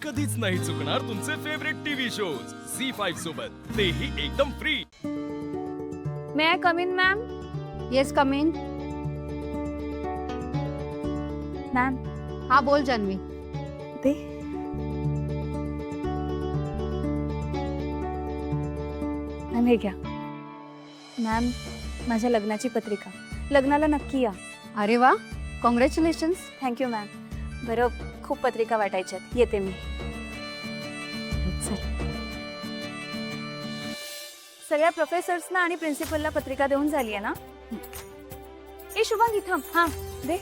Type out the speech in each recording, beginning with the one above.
कधीच नाही चुकणार तुमचे फेवरेट टीव्ही शोज झी5 सोबत, तेही एकदम free. May I come in ma'am? Yes come in. Ma'am हा बोल जान्हवी. ते मॅम हे घ्या. मॅम माझ्या लग्नाची पत्रिका. लग्नाला नक्की या. अरे वा, कॉंग्रॅच्युलेशन्स. Thank you ma'am. बरं खूप पत्रिका वाटायच्यात, येते मी. चल. सगळ्या प्रोफेसर्सना आणि प्रिन्सिपलला पत्रिका देऊन झाली आहे ना? ए शुभांगी थांब. हां दे.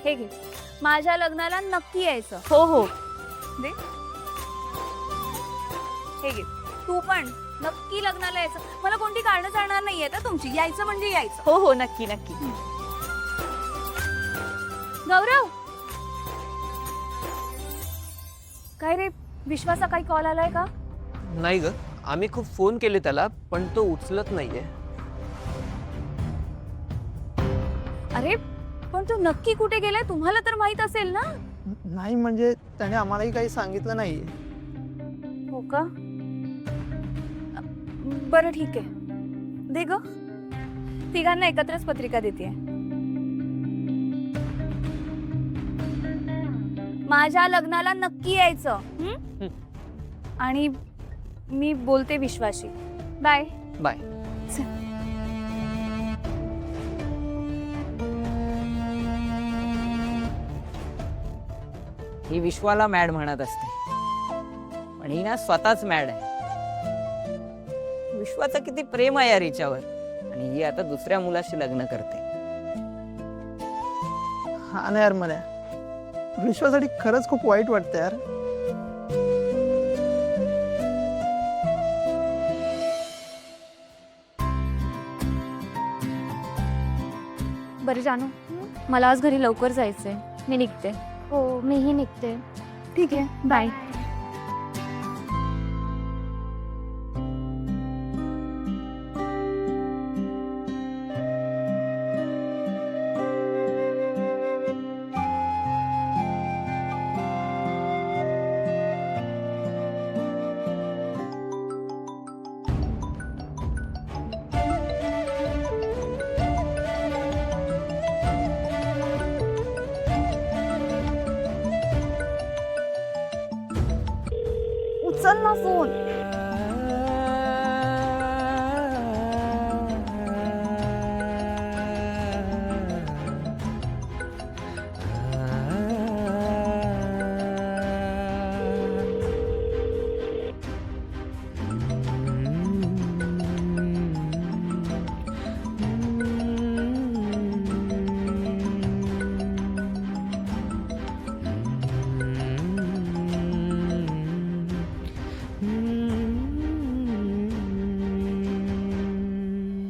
हे घे. माझ्या लग्नाला नक्की यायचं. हो हो दे. हे घे. तू पण नक्की लग्नाला यायचं. मला कोणती कारणं चालणार नाहीये तर तुमची. यायचं म्हणजे यायचं. हो हो नक्की नक्की. गौरव, काय रे, विश्वासा काही कॉल आलाय का? नाही ग, आम्ही खूप फोन केले त्याला पण तो उचलत नाहीये. अरे पण तू नक्की कुठे गेलाय तुम्हाला तर माहित असेल ना? नाही म्हणजे त्याने आम्हालाही काही सांगितलं नाहीये. हो का? बरं ठीक आहे, दे ग. तिघांना एकत्रच पत्रिका देते. माझ्या लग्नाला नक्की यायचं. आणि मी बोलते विश्वाशी. Bye bye. ही विश्वाला मॅड म्हणत असते पण ही ना स्वतःच मॅड आहे. विश्वाचं किती प्रेम आहे यार हिच्यावर, आणि ही आता दुसऱ्या मुलाशी लग्न करते. हा ना यार, मला विश्वासाठी खरंच खूप वाईट वाटतं यार. बरं जानू, मला आज घरी लवकर जायचंय. मी निघते. हो, मीही निघते. ठीक आहे, बाय. उचल ना फोन.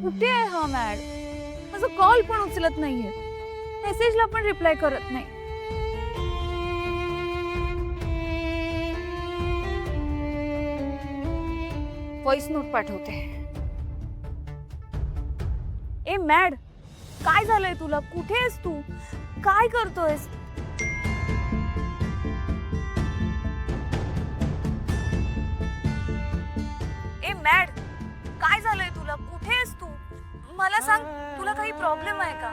कुठे आहे हा मॅड? माझा कॉल पण उचलत नाहीये, मेसेजला पण रिप्लाय करत नाही. व्हॉइस नोट पाठवते. ए मॅड, काय झालंय तुला? कुठे आहेस तू? काय करतोयस? ए मॅड, काय झालंय तुला? कुठे आहेस तू? मला सांग, तुला काही प्रॉब्लेम आहे का?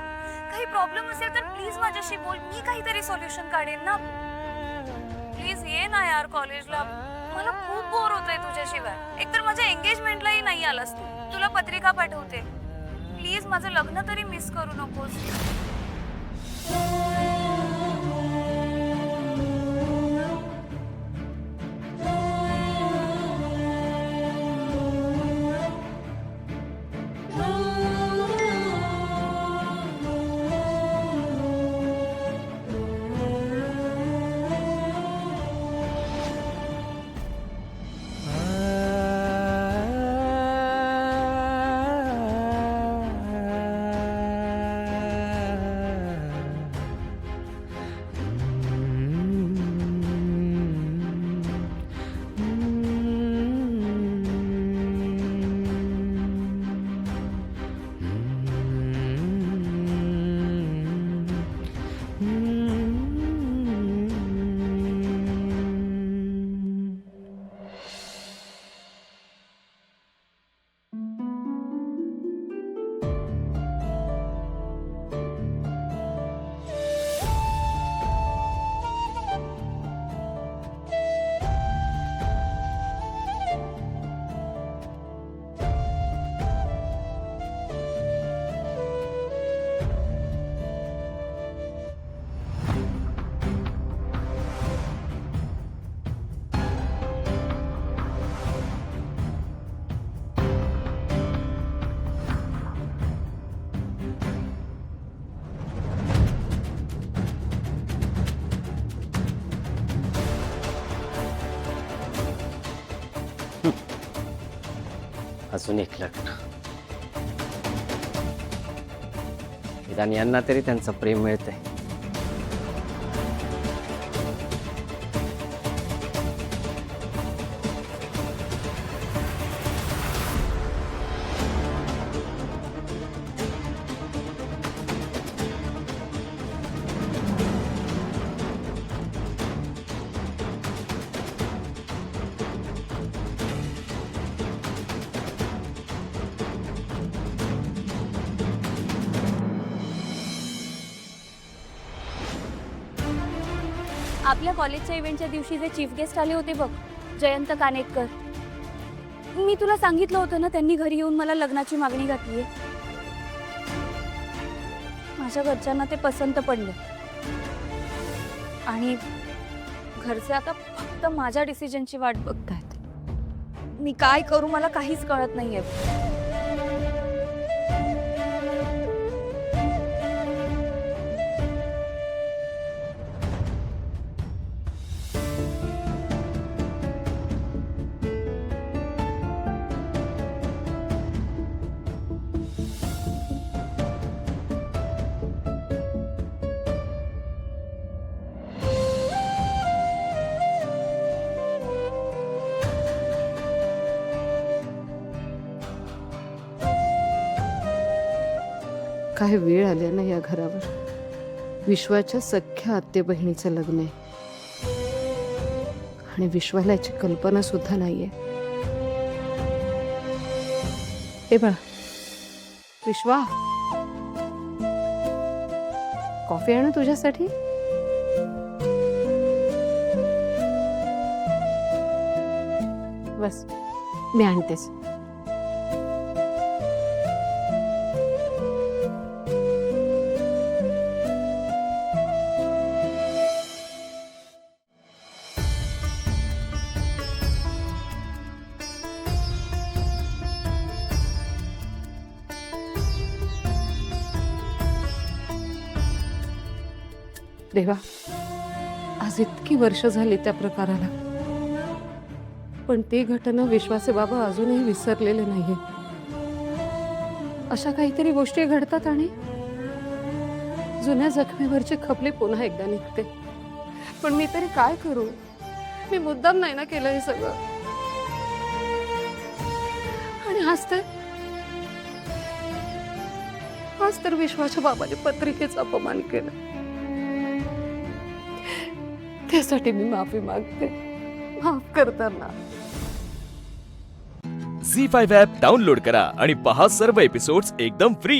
काही प्रॉब्लेम असेल तर प्लीज माझ्याशी बोल. मी काहीतरी सोल्युशन काढेन ना. प्लीज ये ना यार कॉलेजला. मला खूप बोर होतंय तुझ्याशिवाय. एकतर माझ्या एंगेजमेंटलाही नाही आलास तू. तुला पत्रिका पाठवते. प्लीज माझं लग्न तरी मिस करू नकोस. अजून एक लग्न. निदान यांना तरी त्यांचं प्रेम मिळतंय. आपल्या कॉलेजच्या इव्हेंटच्या दिवशी जे चीफ गेस्ट आले होते बघ, जयंत कानेटकर. मी तुला सांगितलं होतं ना, त्यांनी घरी येऊन मला लग्नाची मागणी घातली. माझ्या घरच्यांना ते पसंत पडले आणि घरचे आता फक्त माझ्या डिसिजनची वाट बघतायत. मी काय करू मला काहीच कळत नाहीये. काय वेळ आल्या ना या घरावर. विश्वाच्या सख्या आत्ते बहिणीचं लग्न आहे आणि विश्वाला याची कल्पना सुद्धा नाहीये. ए बाळा, विश्वा, कॉफी आणू तुझ्यासाठी? बस मी आणतेच. देवा, आज इतकी वर्ष झाली त्या प्रकाराला, पण ती घटना विश्वाचे बाबा अजूनही विसरलेले नाहीये. अशा काहीतरी गोष्टी घडतात आणि जुन्या जखमेवरचे खपले पुन्हा एकदा निघते. पण मी तरी काय करू? मी मुद्दाम नाही ना केलं हे सगळं. आणि आज तर विश्वाच्या बाबाने पत्रिकेचा अपमान केला. त्यासाठी मी माफी मागते. माफ करताना. झी 5 ॲप डाउनलोड करा आणि पहा सर्व एपिसोड्स एकदम फ्री.